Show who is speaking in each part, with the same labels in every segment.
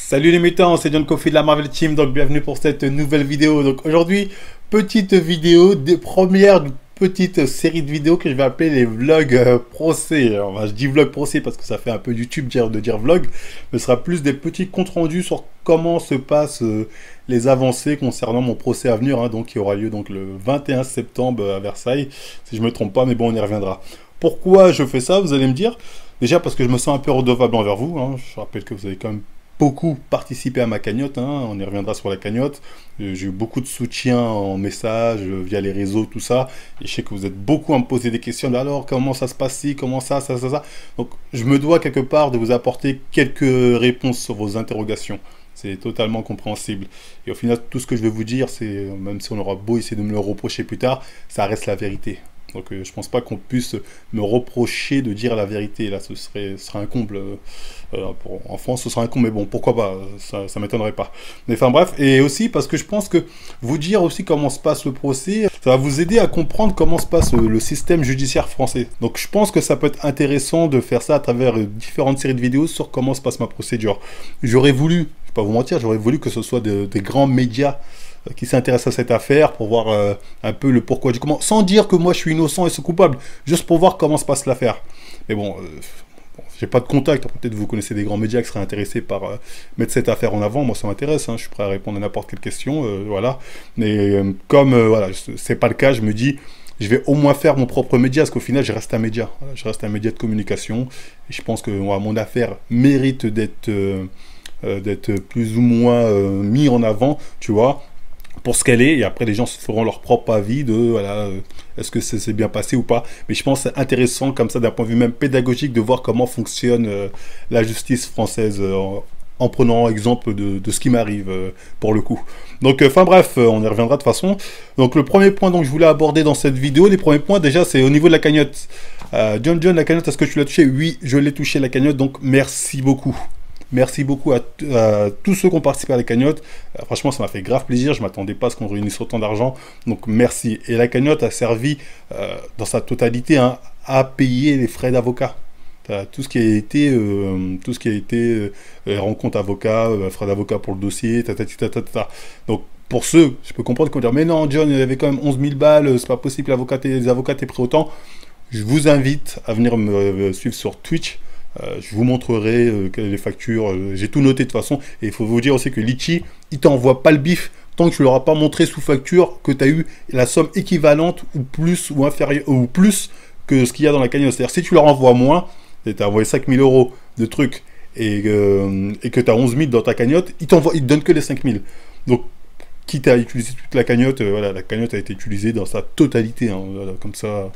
Speaker 1: Salut les mutants, c'est John Coffey de la Marvel Team, donc bienvenue pour cette nouvelle vidéo. Donc aujourd'hui, petite vidéo, des premières petites séries de vidéos que je vais appeler les vlogs procès. Alors, je dis vlog procès parce que ça fait un peu YouTube de dire vlog, mais ce sera plus des petits comptes rendus sur comment se passent les avancées concernant mon procès à venir, donc qui aura lieu donc le 21 septembre à Versailles, si je me trompe pas, mais bon, on y reviendra. Pourquoi je fais ça, vous allez me dire? Déjà parce que je me sens un peu redevable envers vous, je rappelle que vous avez quand même beaucoup participé à ma cagnotte, on y reviendra sur la cagnotte. J'ai eu beaucoup de soutien en message, via les réseaux, tout ça. Et je sais que vous êtes beaucoup à me poser des questions. Alors, comment ça se passe ici? Comment ça? Donc, je me dois quelque part de vous apporter quelques réponses sur vos interrogations. C'est totalement compréhensible. Et au final, tout ce que je vais vous dire, c'est, même si on aura beau essayer de me le reprocher plus tard, ça reste la vérité. Donc je pense pas qu'on puisse me reprocher de dire la vérité. Là, ce serait un comble. En France, ce serait un comble, mais bon, pourquoi pas, ça m'étonnerait pas. Mais enfin bref, et aussi parce que je pense que vous dire aussi comment se passe le procès, ça va vous aider à comprendre comment se passe le système judiciaire français. Donc je pense que ça peut être intéressant de faire ça à travers différentes séries de vidéos sur comment se passe ma procédure. J'aurais voulu, je vais pas vous mentir, j'aurais voulu que ce soit des grands médias qui s'intéressent à cette affaire pour voir un peu le pourquoi du comment, sans dire que moi je suis innocent et c'est coupable, juste pour voir comment se passe l'affaire. Mais bon, j'ai pas de contact, peut-être vous connaissez des grands médias qui seraient intéressés par mettre cette affaire en avant, moi ça m'intéresse, je suis prêt à répondre à n'importe quelle question, voilà. Mais comme voilà, c'est pas le cas, je me dis, je vais au moins faire mon propre média, parce qu'au final, je reste un média. Voilà, je reste un média de communication, et je pense que mon affaire mérite d'être plus ou moins mis en avant, tu vois, pour ce qu'elle est, et après les gens se feront leur propre avis de voilà, est-ce que c'est bien passé ou pas. Mais je pense que c'est intéressant comme ça d'un point de vue même pédagogique de voir comment fonctionne la justice française en prenant exemple de ce qui m'arrive pour le coup. Donc enfin bref, on y reviendra de toute façon. Donc le premier point que je voulais aborder dans cette vidéo, les premiers points déjà c'est au niveau de la cagnotte. John, la cagnotte, est-ce que tu l'as touché? Oui, je l'ai touché la cagnotte, donc merci beaucoup. Merci beaucoup à tous ceux qui ont participé à la cagnotte. Franchement, ça m'a fait grave plaisir. Je ne m'attendais pas à ce qu'on réunisse autant d'argent. Donc, merci. Et la cagnotte a servi, dans sa totalité, à payer les frais d'avocat. Tout ce qui a été, rencontre avocat, frais d'avocat pour le dossier, Donc, pour ceux, je peux comprendre qu'on va dire, mais non, John, il y avait quand même 11 000 balles, c'est pas possible, les avocats t'es pris autant. Je vous invite à venir me suivre sur Twitch. Je vous montrerai les factures, j'ai tout noté de toute façon, et il faut vous dire aussi que Litchi, il t'envoie pas le bif tant que tu ne leur as pas montré sous facture que tu as eu la somme équivalente ou plus ou inférieure ou plus que ce qu'il y a dans la cagnotte. C'est-à-dire si tu leur envoies moins, tu as envoyé 5 000 € de trucs et que tu as 11 000 dans ta cagnotte, il te donne que les 5 000. Donc quitte à utiliser toute la cagnotte, voilà, la cagnotte a été utilisée dans sa totalité, voilà, comme ça.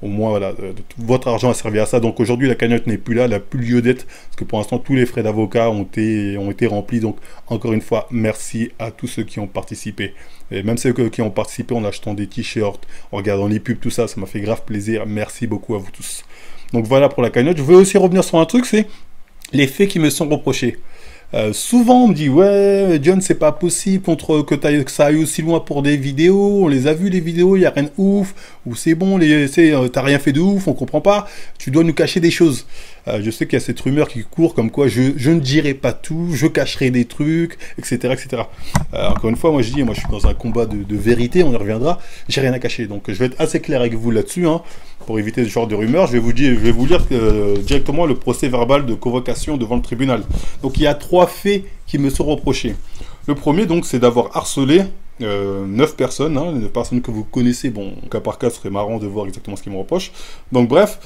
Speaker 1: Au moins, voilà, votre argent a servi à ça. Donc aujourd'hui, la cagnotte n'est plus là, elle n'a plus lieu d'être, parce que pour l'instant, tous les frais d'avocat ont été remplis. Donc, encore une fois, merci à tous ceux qui ont participé. Et même ceux qui ont participé en achetant des t-shirts, en regardant les pubs, tout ça, ça m'a fait grave plaisir. Merci beaucoup à vous tous. Donc voilà pour la cagnotte. Je veux aussi revenir sur un truc, c'est les faits qui me sont reprochés. Souvent on me dit ouais John c'est pas possible que ça aille aussi loin pour des vidéos, on les a vues les vidéos, il n'y a rien de ouf, ou c'est bon, t'as rien fait de ouf, on comprend pas, tu dois nous cacher des choses. Je sais qu'il y a cette rumeur qui court comme quoi je ne dirai pas tout, je cacherai des trucs, etc. etc. Encore une fois, moi je dis, moi je suis dans un combat de vérité, on y reviendra, j'ai rien à cacher, donc je vais être assez clair avec vous là-dessus, pour éviter ce genre de rumeurs. Je vais vous lire directement le procès verbal de convocation devant le tribunal. Donc il y a 3 faits qui me sont reprochés. Le premier donc c'est d'avoir harcelé 9 personnes, 9 personnes que vous connaissez, bon, cas par cas, ce serait marrant de voir exactement ce qu'ils me reprochent. Donc bref,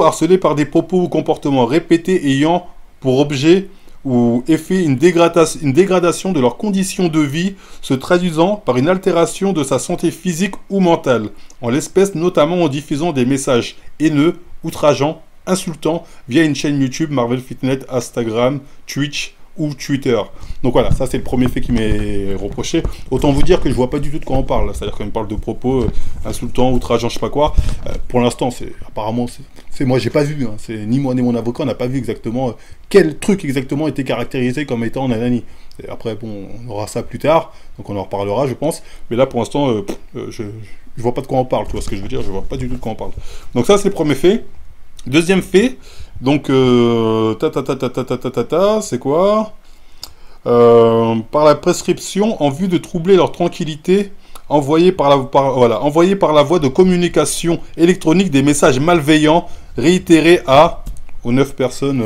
Speaker 1: harcelés par des propos ou comportements répétés ayant pour objet ou effet une dégradation de leurs conditions de vie, se traduisant par une altération de sa santé physique ou mentale, en l'espèce notamment en diffusant des messages haineux, outrageants, insultants, via une chaîne YouTube, Marvel Fitness, Instagram, Twitch ou Twitter. Donc voilà, ça c'est le premier fait qui m'est reproché. Autant vous dire que je vois pas du tout de quoi on parle. C'est-à-dire qu'on parle de propos insultants, outrageants, je sais pas quoi. Pour l'instant, apparemment, moi j'ai pas vu. C'est ni moi ni mon avocat, on n'a pas vu exactement quel truc exactement était caractérisé comme étant nanani. Et après, bon, on aura ça plus tard, donc on en reparlera, je pense. Mais là, pour l'instant, je vois pas de quoi on parle. Tu vois ce que je veux dire? Je vois pas du tout de quoi on parle. Donc ça, c'est le premier fait. Deuxième fait, Donc, c'est quoi? Par la prescription en vue de troubler leur tranquillité, envoyé par la voie de communication électronique des messages malveillants réitérés aux 9 personnes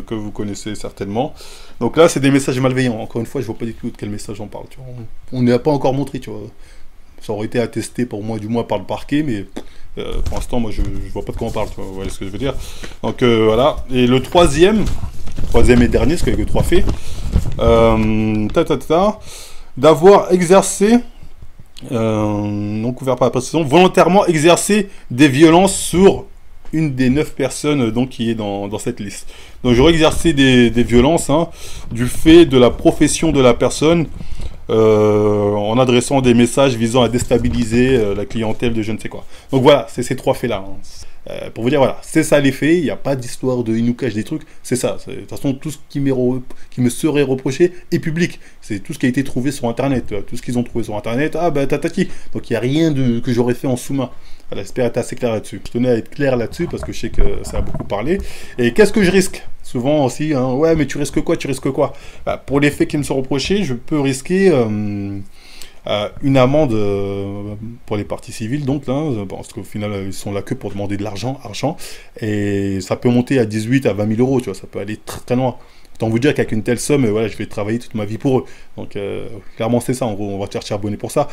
Speaker 1: que vous connaissez certainement. Donc là, c'est des messages malveillants. Encore une fois, je vois pas du tout de quel message on parle. Tu vois. On ne l'a pas encore montré, tu vois. Ça aurait été attesté pour moi, du moins par le parquet, mais pour l'instant, moi, je vois pas de quoi on parle. Tu vois. Vous voyez ce que je veux dire? Donc voilà. Et le troisième et dernier, parce qu'il n'y a que 3 faits, d'avoir exercé, non couvert par la prescription, volontairement exercé des violences sur une des 9 personnes donc, qui est dans cette liste. Donc j'aurais exercé des violences du fait de la profession de la personne en adressant des messages visant à déstabiliser la clientèle de je ne sais quoi. Donc voilà, c'est ces 3 faits-là. Pour vous dire, voilà, c'est ça les faits, il n'y a pas d'histoire de il nous cache des trucs, c'est ça. De toute façon, tout ce qui me serait reproché est public. C'est tout ce qui a été trouvé sur Internet. Tout ce qu'ils ont trouvé sur Internet, ah bah tatati. Donc il n'y a rien que j'aurais fait en sous-main. Voilà, j'espère être assez clair là-dessus. Je tenais à être clair là-dessus parce que je sais que ça a beaucoup parlé. Et qu'est-ce que je risque? Souvent aussi, ouais, mais tu risques quoi? Tu risques quoi? Bah, pour les faits qui me sont reprochés, je peux risquer une amende pour les parties civiles, donc là, parce qu'au final, ils sont là que pour demander de l'argent, et ça peut monter à 18 à 20 000 euros, tu vois, ça peut aller très, très loin. Autant vous dire qu'avec une telle somme, voilà, je vais travailler toute ma vie pour eux. Donc, clairement, c'est ça. En gros, on va te faire charbonner pour ça,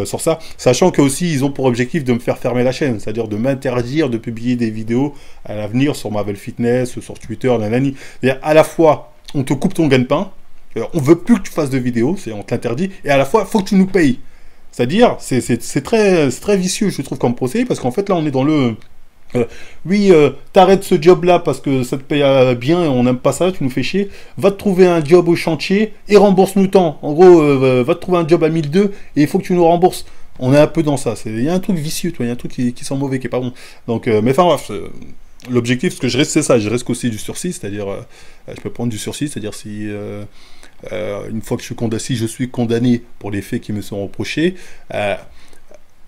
Speaker 1: sur ça. Sachant qu'aussi, ils ont pour objectif de me faire fermer la chaîne. C'est-à-dire de m'interdire de publier des vidéos à l'avenir sur Marvel Fitness, sur Twitter, nanani. C'est-à-dire, à la fois, on te coupe ton gagne-pain. On veut plus que tu fasses de vidéos, on te l'interdit. Et à la fois, il faut que tu nous payes. C'est-à-dire, c'est très vicieux, je trouve, comme procédé. Parce qu'en fait, là, on est dans le... oui, t'arrêtes ce job-là parce que ça te paye bien et on n'aime pas ça, tu nous fais chier. Va te trouver un job au chantier et rembourse-nous tant. En gros, va te trouver un job à 1002 et il faut que tu nous rembourses. On est un peu dans ça. Il y a un truc vicieux, il y a un truc qui sent mauvais, qui est pas bon. Donc, mais enfin bref, l'objectif, ce que je risque, c'est ça. Je risque aussi du sursis, c'est-à-dire, je peux prendre du sursis, c'est-à-dire si... une fois que si je suis condamné pour les faits qui me sont reprochés,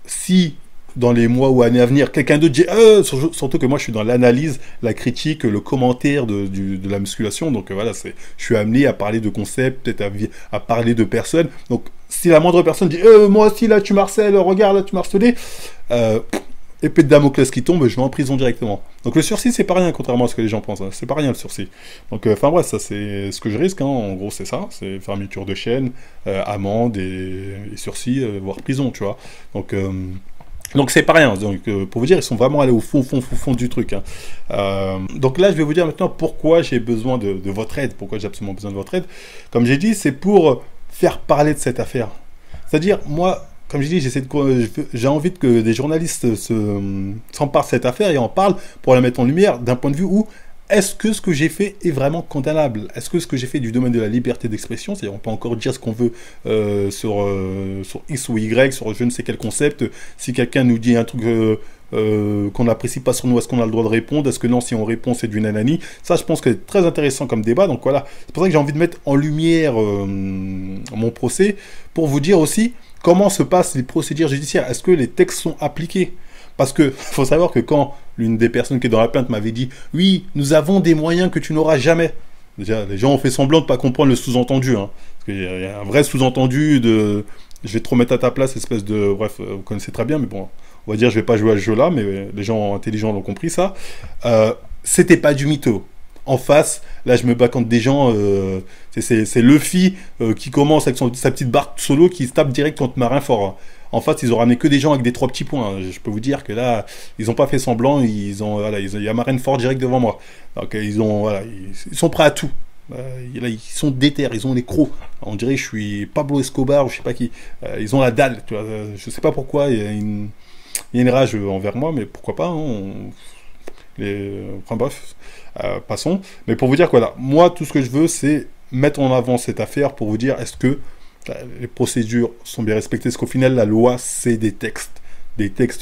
Speaker 1: si dans les mois ou années à venir, quelqu'un d'autre dit surtout que moi je suis dans l'analyse, la critique, le commentaire de la musculation, donc voilà, je suis amené à parler de concepts, peut-être à parler de personnes. Donc si la moindre personne dit moi aussi là tu m'harcèles, regarde là tu m'as harcelé, épée de Damoclès qui tombe, je vais en prison directement. Donc le sursis, c'est pas rien, contrairement à ce que les gens pensent. C'est pas rien le sursis. Donc, enfin bref, ça c'est ce que je risque. En gros, c'est ça. C'est fermeture de chaîne, amende et sursis, voire prison, tu vois. Donc c'est pas rien. Donc pour vous dire, ils sont vraiment allés au fond du truc. Donc là, je vais vous dire maintenant pourquoi j'ai besoin de votre aide. Pourquoi j'ai absolument besoin de votre aide. Comme j'ai dit, c'est pour faire parler de cette affaire. C'est-à-dire, moi... Comme je dis, j'ai envie que des journalistes s'emparent de cette affaire et en parlent pour la mettre en lumière d'un point de vue où est-ce que ce que j'ai fait est vraiment condamnable? Est-ce que ce que j'ai fait du domaine de la liberté d'expression, c'est-à-dire on peut encore dire ce qu'on veut sur X ou Y, sur je ne sais quel concept, si quelqu'un nous dit un truc qu'on n'apprécie pas sur nous, est-ce qu'on a le droit de répondre? Est-ce que non, si on répond, c'est du nanani? Ça, je pense que c'est très intéressant comme débat. Donc voilà, c'est pour ça que j'ai envie de mettre en lumière mon procès, pour vous dire aussi comment se passent les procédures judiciaires. Est-ce que les textes sont appliqués? Parce que faut savoir que quand l'une des personnes qui est dans la plainte m'avait dit « Oui, nous avons des moyens que tu n'auras jamais », déjà, les gens ont fait semblant de ne pas comprendre le sous-entendu. Parce qu'il y a un vrai sous-entendu de « Je vais te remettre à ta place », espèce de... Bref, vous connaissez très bien, mais bon, on va dire « Je vais pas jouer à ce jeu-là », mais les gens intelligents l'ont compris, ça. C'était pas du mytho. En face, là je me bats contre des gens, c'est Luffy qui commence avec sa petite barque solo qui se tape direct contre Marineford. En face, ils ont ramené que des gens avec des 3 petits points. Je peux vous dire que là, ils n'ont pas fait semblant, il y a Marineford direct devant moi. Donc ils sont prêts à tout. Là, ils sont déter, ils ont les crocs. On dirait que je suis Pablo Escobar ou je sais pas qui. Ils ont la dalle, tu vois. Je sais pas pourquoi, il y a une rage envers moi, mais pourquoi pas, enfin bref, passons. Mais pour vous dire que voilà, moi tout ce que je veux c'est mettre en avant cette affaire pour vous dire est-ce que les procédures sont bien respectées, parce qu'au final la loi c'est des textes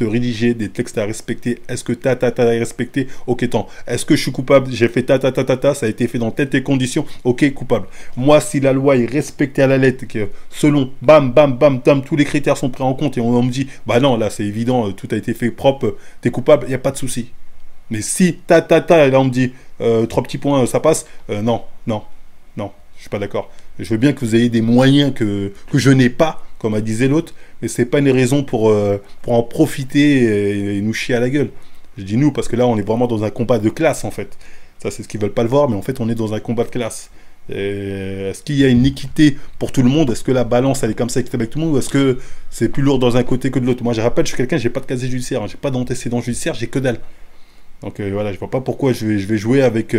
Speaker 1: rédigés, des textes à respecter. Est-ce que à respecter? Ok, tant. Est-ce que je suis coupable? J'ai fait ça a été fait dans telles conditions. Ok, coupable. Moi, si la loi est respectée à la lettre, que selon bam, bam, bam, tam, tous les critères sont pris en compte et on me dit, bah non, là c'est évident, tout a été fait propre, t'es coupable, il n'y a pas de souci. Mais si, et là on me dit, trois petits points, ça passe, non, non, non, je suis pas d'accord. Je veux bien que vous ayez des moyens que je n'ai pas, comme a disait l'autre, mais c'est pas une raison pour en profiter et nous chier à la gueule. Je dis nous, parce que là, on est vraiment dans un combat de classe, en fait. Ça, c'est ce qu'ils veulent pas le voir, mais en fait, on est dans un combat de classe. Est-ce qu'il y a une équité pour tout le monde? Est-ce que la balance, elle est comme ça, équitable avec tout le monde? Ou est-ce que c'est plus lourd dans un côté que de l'autre? Moi, je rappelle, je suis quelqu'un, j'ai pas de casier judiciaire, hein, j'ai pas d'antécédent judiciaire, j'ai que dalle. Donc voilà, je vois pas pourquoi je vais jouer avec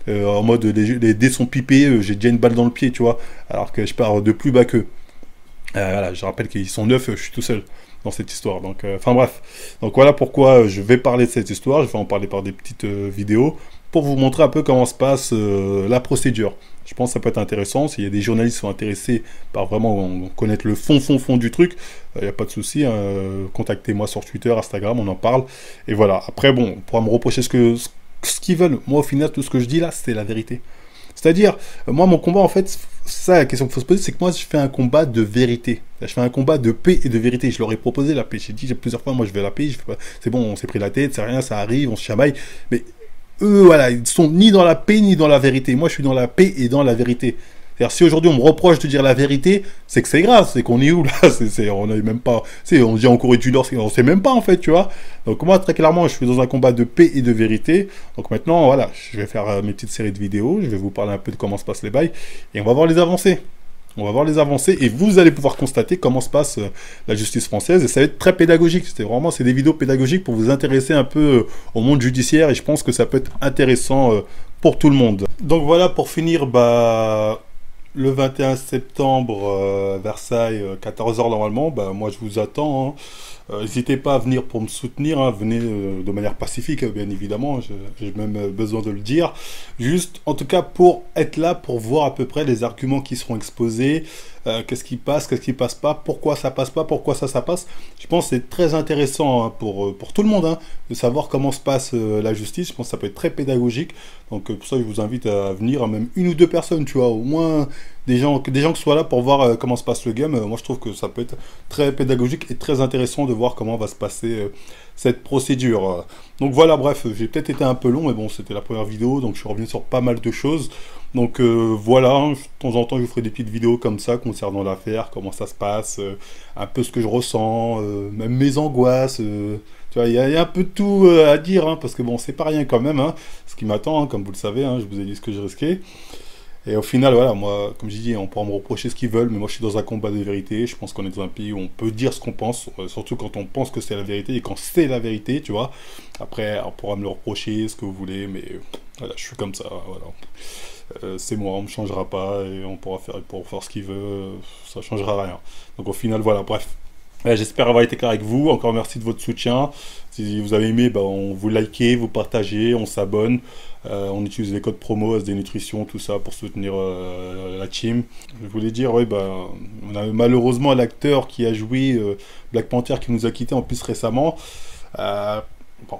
Speaker 1: en mode les dés sont pipés, j'ai déjà une balle dans le pied, tu vois, alors que je pars de plus bas qu'eux. Voilà, je rappelle qu'ils sont 9, je suis tout seul dans cette histoire. Donc, enfin bref. Donc voilà pourquoi je vais parler de cette histoire. Je vais en parler par des petites vidéos pour vous montrer un peu comment se passe la procédure. Je pense que ça peut être intéressant. S'il y a des journalistes qui sont intéressés par vraiment connaître le fond du truc, il n'y a pas de souci. Hein, contactez-moi sur Twitter, Instagram, on en parle. Et voilà. Après, bon, on pourra me reprocher ce qu'ils veulent. Moi, au final, tout ce que je dis là, c'est la vérité. C'est-à-dire, moi, mon combat, en fait, c'est ça la question qu'il faut se poser, c'est que moi, je fais un combat de vérité. Je fais un combat de paix et de vérité. Je leur ai proposé la paix. J'ai dit plusieurs fois, moi, je veux la paix. C'est bon, on s'est pris la tête, c'est rien, ça arrive, on se chamaille. Mais eux, voilà, ils sont ni dans la paix, ni dans la vérité. Moi, je suis dans la paix et dans la vérité. C'est-à-dire, si aujourd'hui on me reproche de dire la vérité, c'est que c'est grave, c'est qu'on est où là? On n'est même pas. On dit en Corée du Nord, on sait même pas en fait, tu vois. Donc, moi, très clairement, je suis dans un combat de paix et de vérité. Donc, maintenant, voilà, je vais faire mes petites séries de vidéos, je vais vous parler un peu de comment se passent les bails, et on va voir les avancées. On va voir les avancées et vous allez pouvoir constater comment se passe la justice française et ça va être très pédagogique. C'est des vidéos pédagogiques pour vous intéresser un peu au monde judiciaire et je pense que ça peut être intéressant pour tout le monde. Donc voilà, pour finir, bah, le 21 septembre, Versailles, 14 h normalement, bah, moi je vous attends. Hein. N'hésitez pas à venir pour me soutenir, hein. Venez de manière pacifique, bien évidemment, j'ai même besoin de le dire. Juste, en tout cas, pour être là, pour voir à peu près les arguments qui seront exposés, qu'est-ce qui passe pas, pourquoi ça passe pas, pourquoi ça passe. Je pense que c'est très intéressant hein, pour tout le monde, hein, de savoir comment se passe la justice. Je pense que ça peut être très pédagogique. Donc pour ça, je vous invite à venir, hein, même une ou deux personnes, tu vois, au moins des gens qui soient là pour voir comment se passe le game. Moi, je trouve que ça peut être très pédagogique et très intéressant de voir comment va se passer cette procédure. Donc voilà, bref, j'ai peut-être été un peu long, mais bon, c'était la première vidéo, donc je suis revenu sur pas mal de choses. Donc voilà, hein, de temps en temps, je vous ferai des petites vidéos comme ça concernant l'affaire, comment ça se passe, un peu ce que je ressens, même mes angoisses. Tu vois, il y a un peu de tout à dire, hein, parce que bon, c'est pas rien quand même, hein, ce qui m'attend, hein, comme vous le savez, hein, je vous ai dit ce que je risquais. Et au final, voilà, moi, comme j'ai dit, on pourra me reprocher ce qu'ils veulent, mais moi je suis dans un combat de vérité. Je pense qu'on est dans un pays où on peut dire ce qu'on pense, surtout quand on pense que c'est la vérité et quand c'est la vérité, tu vois. Après, on pourra me le reprocher, ce que vous voulez, mais voilà, je suis comme ça, voilà. C'est moi, on me changera pas et on pourra faire ce qu'il veut, ça changera rien. Donc au final, voilà, bref. J'espère avoir été clair avec vous. Encore merci de votre soutien. Si vous avez aimé, bah, on vous likez, vous partagez, on s'abonne. On utilise les codes promo, SD Nutrition, tout ça pour soutenir la team. Je voulais dire, oui, bah, on a malheureusement l'acteur qui a joué Black Panther qui nous a quittés en plus récemment. Bon,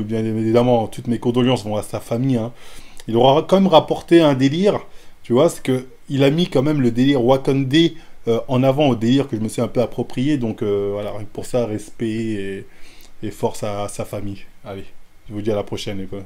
Speaker 1: bien évidemment, toutes mes condoléances vont à sa famille. Hein. Il aura quand même rapporté un délire, tu vois, c'est que il a mis quand même le délire Wakandé en avant au délire que je me suis un peu approprié. Donc voilà, pour ça, respect et force à sa famille. Allez, je vous dis à la prochaine. Et quoi.